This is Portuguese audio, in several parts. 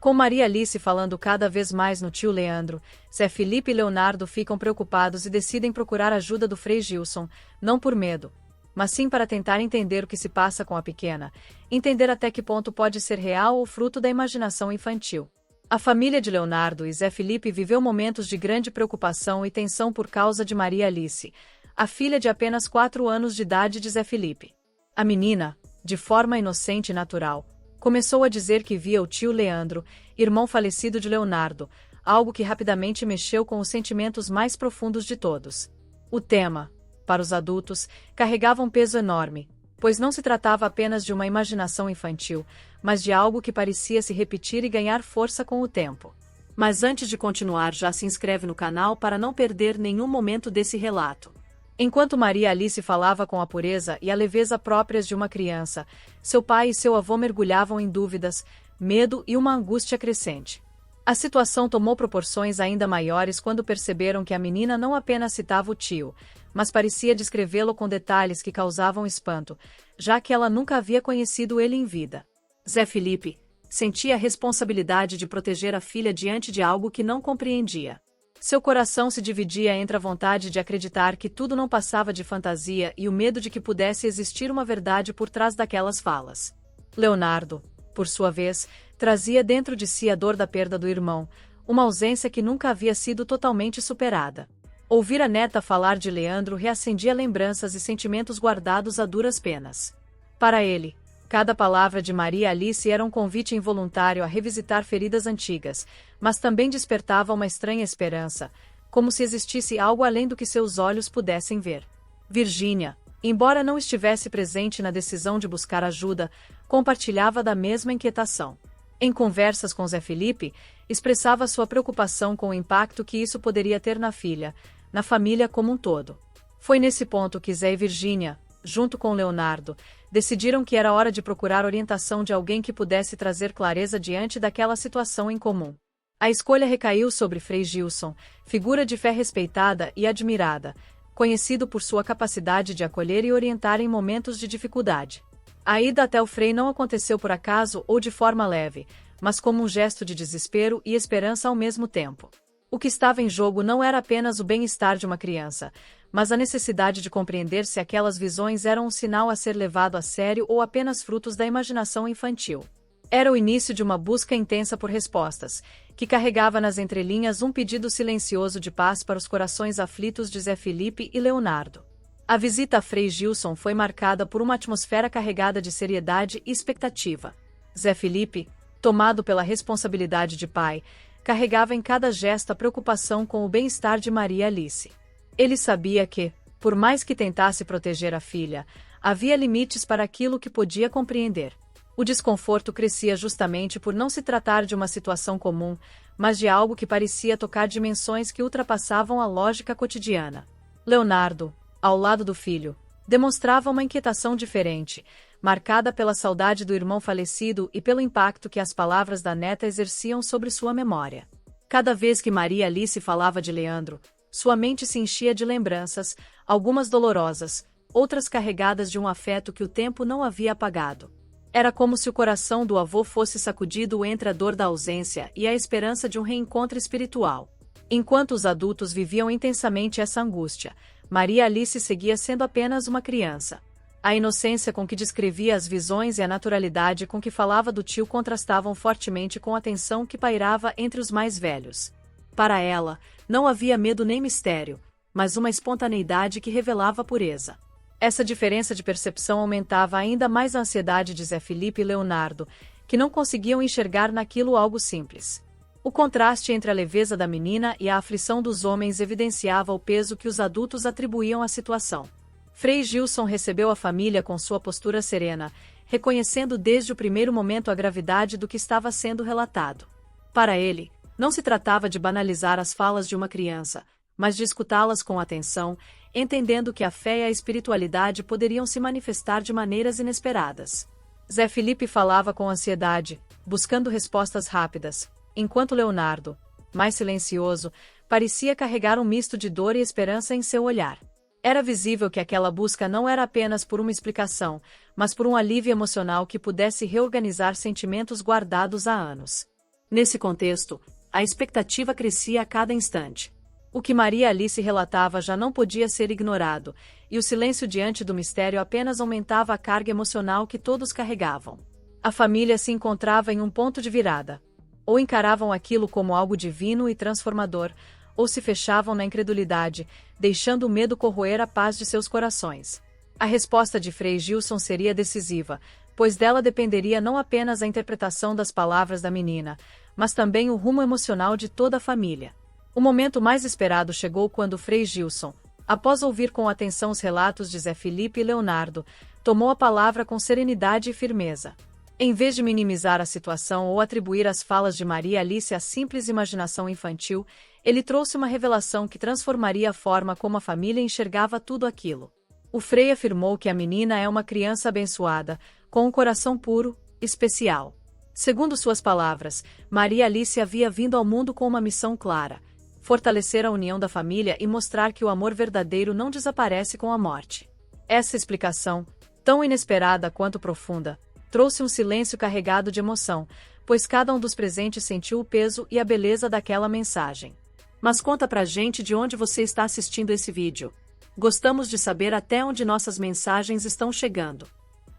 Com Maria Alice falando cada vez mais no tio Leandro, Zé Felipe e Leonardo ficam preocupados e decidem procurar ajuda do Frei Gilson, não por medo, mas sim para tentar entender o que se passa com a pequena, entender até que ponto pode ser real ou fruto da imaginação infantil. A família de Leonardo e Zé Felipe viveu momentos de grande preocupação e tensão por causa de Maria Alice, a filha de apenas 4 anos de idade de Zé Felipe. A menina, de forma inocente e natural, começou a dizer que via o tio Leandro, irmão falecido de Leonardo, algo que rapidamente mexeu com os sentimentos mais profundos de todos. O tema, para os adultos, carregava um peso enorme, pois não se tratava apenas de uma imaginação infantil, mas de algo que parecia se repetir e ganhar força com o tempo. Mas antes de continuar, já se inscreve no canal para não perder nenhum momento desse relato. Enquanto Maria Alice falava com a pureza e a leveza próprias de uma criança, seu pai e seu avô mergulhavam em dúvidas, medo e uma angústia crescente. A situação tomou proporções ainda maiores quando perceberam que a menina não apenas citava o tio, mas parecia descrevê-lo com detalhes que causavam espanto, já que ela nunca havia conhecido ele em vida. Zé Felipe sentia a responsabilidade de proteger a filha diante de algo que não compreendia. Seu coração se dividia entre a vontade de acreditar que tudo não passava de fantasia e o medo de que pudesse existir uma verdade por trás daquelas falas. Leonardo, por sua vez, trazia dentro de si a dor da perda do irmão, uma ausência que nunca havia sido totalmente superada. Ouvir a neta falar de Leandro reacendia lembranças e sentimentos guardados a duras penas. Para ele, cada palavra de Maria Alice era um convite involuntário a revisitar feridas antigas, mas também despertava uma estranha esperança, como se existisse algo além do que seus olhos pudessem ver. Virgínia, embora não estivesse presente na decisão de buscar ajuda, compartilhava da mesma inquietação. Em conversas com Zé Felipe, expressava sua preocupação com o impacto que isso poderia ter na filha, na família como um todo. Foi nesse ponto que Zé e Virgínia, junto com Leonardo, decidiram que era hora de procurar orientação de alguém que pudesse trazer clareza diante daquela situação incomum. A escolha recaiu sobre Frei Gilson, figura de fé respeitada e admirada, conhecido por sua capacidade de acolher e orientar em momentos de dificuldade. A ida até o Frei não aconteceu por acaso ou de forma leve, mas como um gesto de desespero e esperança ao mesmo tempo. O que estava em jogo não era apenas o bem-estar de uma criança, mas a necessidade de compreender se aquelas visões eram um sinal a ser levado a sério ou apenas frutos da imaginação infantil. Era o início de uma busca intensa por respostas, que carregava nas entrelinhas um pedido silencioso de paz para os corações aflitos de Zé Felipe e Leonardo. A visita a Frei Gilson foi marcada por uma atmosfera carregada de seriedade e expectativa. Zé Felipe, tomado pela responsabilidade de pai, carregava em cada gesto a preocupação com o bem-estar de Maria Alice. Ele sabia que, por mais que tentasse proteger a filha, havia limites para aquilo que podia compreender. O desconforto crescia justamente por não se tratar de uma situação comum, mas de algo que parecia tocar dimensões que ultrapassavam a lógica cotidiana. Leonardo, ao lado do filho, demonstrava uma inquietação diferente, marcada pela saudade do irmão falecido e pelo impacto que as palavras da neta exerciam sobre sua memória. Cada vez que Maria Alice falava de Leandro, sua mente se enchia de lembranças, algumas dolorosas, outras carregadas de um afeto que o tempo não havia apagado. Era como se o coração do avô fosse sacudido entre a dor da ausência e a esperança de um reencontro espiritual. Enquanto os adultos viviam intensamente essa angústia, Maria Alice seguia sendo apenas uma criança. A inocência com que descrevia as visões e a naturalidade com que falava do tio contrastavam fortemente com a tensão que pairava entre os mais velhos. Para ela, não havia medo nem mistério, mas uma espontaneidade que revelava pureza. Essa diferença de percepção aumentava ainda mais a ansiedade de Zé Felipe e Leonardo, que não conseguiam enxergar naquilo algo simples. O contraste entre a leveza da menina e a aflição dos homens evidenciava o peso que os adultos atribuíam à situação. Frei Gilson recebeu a família com sua postura serena, reconhecendo desde o primeiro momento a gravidade do que estava sendo relatado. Para ele, não se tratava de banalizar as falas de uma criança, mas de escutá-las com atenção, entendendo que a fé e a espiritualidade poderiam se manifestar de maneiras inesperadas. Zé Felipe falava com ansiedade, buscando respostas rápidas, enquanto Leonardo, mais silencioso, parecia carregar um misto de dor e esperança em seu olhar. Era visível que aquela busca não era apenas por uma explicação, mas por um alívio emocional que pudesse reorganizar sentimentos guardados há anos. Nesse contexto, a expectativa crescia a cada instante. O que Maria Alice relatava já não podia ser ignorado, e o silêncio diante do mistério apenas aumentava a carga emocional que todos carregavam. A família se encontrava em um ponto de virada. Ou encaravam aquilo como algo divino e transformador, ou se fechavam na incredulidade, deixando o medo corroer a paz de seus corações. A resposta de Frei Gilson seria decisiva, pois dela dependeria não apenas a interpretação das palavras da menina, mas também o rumo emocional de toda a família. O momento mais esperado chegou quando Frei Gilson, após ouvir com atenção os relatos de Zé Felipe e Leonardo, tomou a palavra com serenidade e firmeza. Em vez de minimizar a situação ou atribuir as falas de Maria Alice à simples imaginação infantil, ele trouxe uma revelação que transformaria a forma como a família enxergava tudo aquilo. O Frei afirmou que a menina é uma criança abençoada, com um coração puro, especial. Segundo suas palavras, Maria Alice havia vindo ao mundo com uma missão clara: fortalecer a união da família e mostrar que o amor verdadeiro não desaparece com a morte. Essa explicação, tão inesperada quanto profunda, trouxe um silêncio carregado de emoção, pois cada um dos presentes sentiu o peso e a beleza daquela mensagem. Mas conta pra gente de onde você está assistindo esse vídeo. Gostamos de saber até onde nossas mensagens estão chegando.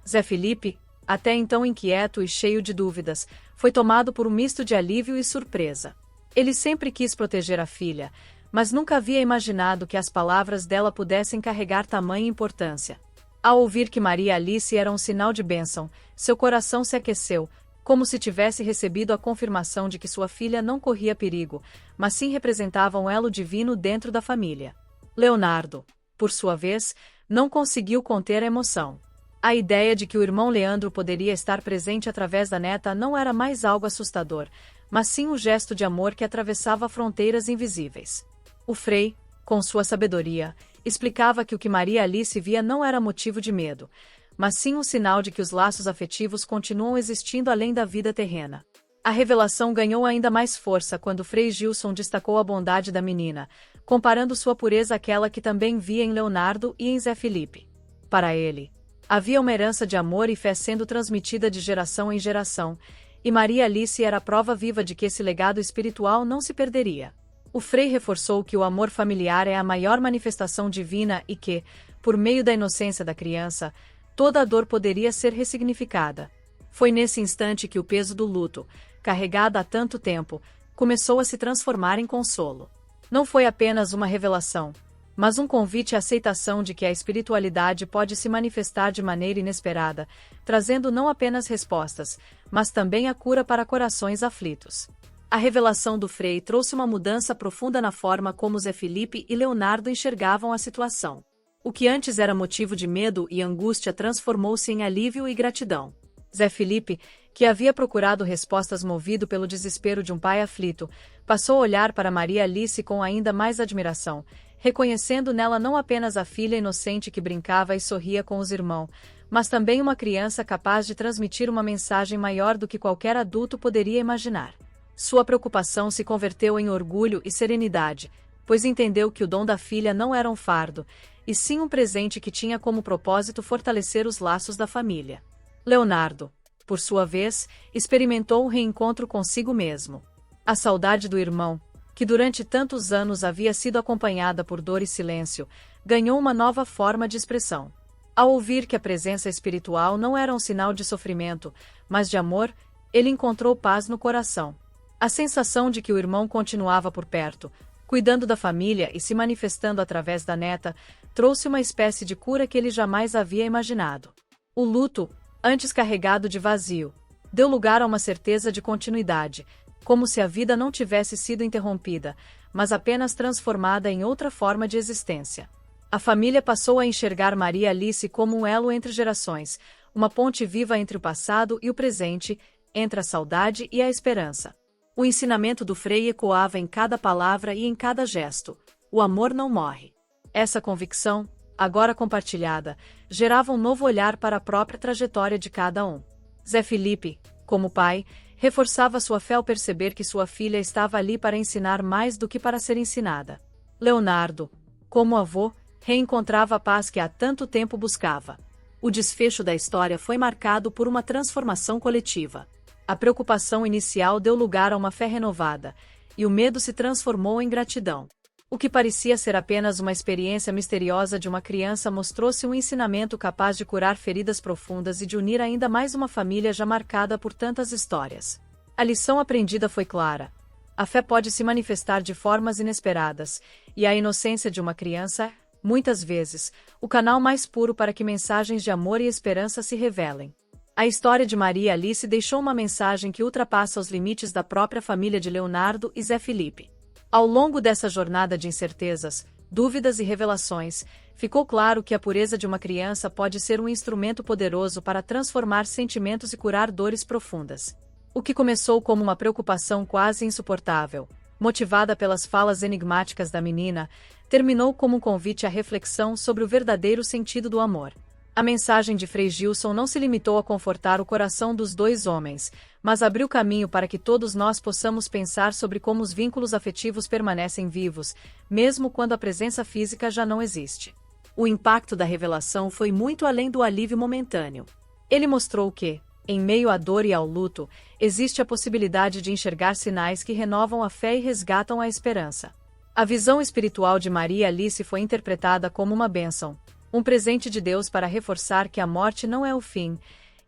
Zé Felipe, até então inquieto e cheio de dúvidas, foi tomado por um misto de alívio e surpresa. Ele sempre quis proteger a filha, mas nunca havia imaginado que as palavras dela pudessem carregar tamanha importância. Ao ouvir que Maria Alice era um sinal de bênção, seu coração se aqueceu, como se tivesse recebido a confirmação de que sua filha não corria perigo, mas sim representava um elo divino dentro da família. Leonardo, por sua vez, não conseguiu conter a emoção. A ideia de que o irmão Leandro poderia estar presente através da neta não era mais algo assustador, mas sim um gesto de amor que atravessava fronteiras invisíveis. O Frei, com sua sabedoria, explicava que o que Maria Alice via não era motivo de medo, mas sim um sinal de que os laços afetivos continuam existindo além da vida terrena. A revelação ganhou ainda mais força quando Frei Gilson destacou a bondade da menina, comparando sua pureza àquela que também via em Leonardo e em Zé Felipe. Para ele, havia uma herança de amor e fé sendo transmitida de geração em geração, e Maria Alice era a prova viva de que esse legado espiritual não se perderia. O Frei reforçou que o amor familiar é a maior manifestação divina e que, por meio da inocência da criança, toda a dor poderia ser ressignificada. Foi nesse instante que o peso do luto, carregado há tanto tempo, começou a se transformar em consolo. Não foi apenas uma revelação, mas um convite à aceitação de que a espiritualidade pode se manifestar de maneira inesperada, trazendo não apenas respostas, mas também a cura para corações aflitos. A revelação do Frei trouxe uma mudança profunda na forma como Zé Felipe e Leonardo enxergavam a situação. O que antes era motivo de medo e angústia transformou-se em alívio e gratidão. Zé Felipe, que havia procurado respostas movido pelo desespero de um pai aflito, passou a olhar para Maria Alice com ainda mais admiração, reconhecendo nela não apenas a filha inocente que brincava e sorria com os irmãos, mas também uma criança capaz de transmitir uma mensagem maior do que qualquer adulto poderia imaginar. Sua preocupação se converteu em orgulho e serenidade, pois entendeu que o dom da filha não era um fardo, e sim um presente que tinha como propósito fortalecer os laços da família. Leonardo, por sua vez, experimentou um reencontro consigo mesmo. A saudade do irmão, que durante tantos anos havia sido acompanhada por dor e silêncio, ganhou uma nova forma de expressão. Ao ouvir que a presença espiritual não era um sinal de sofrimento, mas de amor, ele encontrou paz no coração. A sensação de que o irmão continuava por perto, cuidando da família e se manifestando através da neta, trouxe uma espécie de cura que ele jamais havia imaginado. O luto, antes carregado de vazio, deu lugar a uma certeza de continuidade, como se a vida não tivesse sido interrompida, mas apenas transformada em outra forma de existência. A família passou a enxergar Maria Alice como um elo entre gerações, uma ponte viva entre o passado e o presente, entre a saudade e a esperança. O ensinamento do Frei ecoava em cada palavra e em cada gesto: o amor não morre. Essa convicção, agora compartilhada, gerava um novo olhar para a própria trajetória de cada um. Zé Felipe, como pai, reforçava sua fé ao perceber que sua filha estava ali para ensinar mais do que para ser ensinada. Leonardo, como avô, reencontrava a paz que há tanto tempo buscava. O desfecho da história foi marcado por uma transformação coletiva. A preocupação inicial deu lugar a uma fé renovada, e o medo se transformou em gratidão. O que parecia ser apenas uma experiência misteriosa de uma criança mostrou-se um ensinamento capaz de curar feridas profundas e de unir ainda mais uma família já marcada por tantas histórias. A lição aprendida foi clara. A fé pode se manifestar de formas inesperadas, e a inocência de uma criança é, muitas vezes, o canal mais puro para que mensagens de amor e esperança se revelem. A história de Maria Alice deixou uma mensagem que ultrapassa os limites da própria família de Leonardo e Zé Felipe. Ao longo dessa jornada de incertezas, dúvidas e revelações, ficou claro que a pureza de uma criança pode ser um instrumento poderoso para transformar sentimentos e curar dores profundas. O que começou como uma preocupação quase insuportável, motivada pelas falas enigmáticas da menina, terminou como um convite à reflexão sobre o verdadeiro sentido do amor. A mensagem de Frei Gilson não se limitou a confortar o coração dos dois homens, mas abriu caminho para que todos nós possamos pensar sobre como os vínculos afetivos permanecem vivos, mesmo quando a presença física já não existe. O impacto da revelação foi muito além do alívio momentâneo. Ele mostrou que, em meio à dor e ao luto, existe a possibilidade de enxergar sinais que renovam a fé e resgatam a esperança. A visão espiritual de Maria Alice foi interpretada como uma bênção, um presente de Deus para reforçar que a morte não é o fim,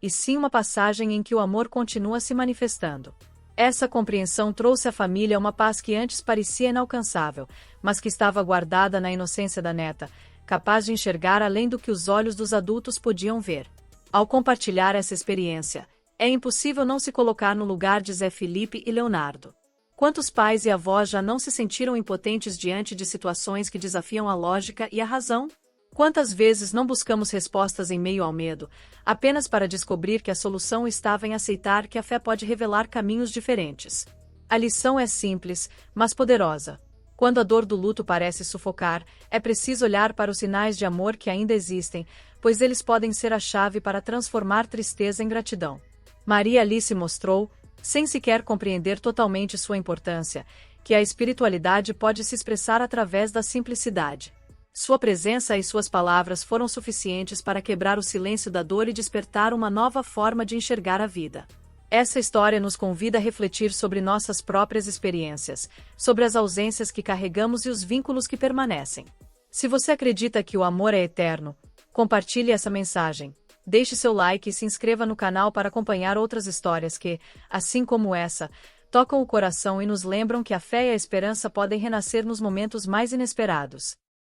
e sim uma passagem em que o amor continua se manifestando. Essa compreensão trouxe à família uma paz que antes parecia inalcançável, mas que estava guardada na inocência da neta, capaz de enxergar além do que os olhos dos adultos podiam ver. Ao compartilhar essa experiência, é impossível não se colocar no lugar de Zé Felipe e Leonardo. Quantos pais e avós já não se sentiram impotentes diante de situações que desafiam a lógica e a razão? Quantas vezes não buscamos respostas em meio ao medo, apenas para descobrir que a solução estava em aceitar que a fé pode revelar caminhos diferentes? A lição é simples, mas poderosa. Quando a dor do luto parece sufocar, é preciso olhar para os sinais de amor que ainda existem, pois eles podem ser a chave para transformar tristeza em gratidão. Maria Alice mostrou, sem sequer compreender totalmente sua importância, que a espiritualidade pode se expressar através da simplicidade. Sua presença e suas palavras foram suficientes para quebrar o silêncio da dor e despertar uma nova forma de enxergar a vida. Essa história nos convida a refletir sobre nossas próprias experiências, sobre as ausências que carregamos e os vínculos que permanecem. Se você acredita que o amor é eterno, compartilhe essa mensagem, deixe seu like e se inscreva no canal para acompanhar outras histórias que, assim como essa, tocam o coração e nos lembram que a fé e a esperança podem renascer nos momentos mais inesperados.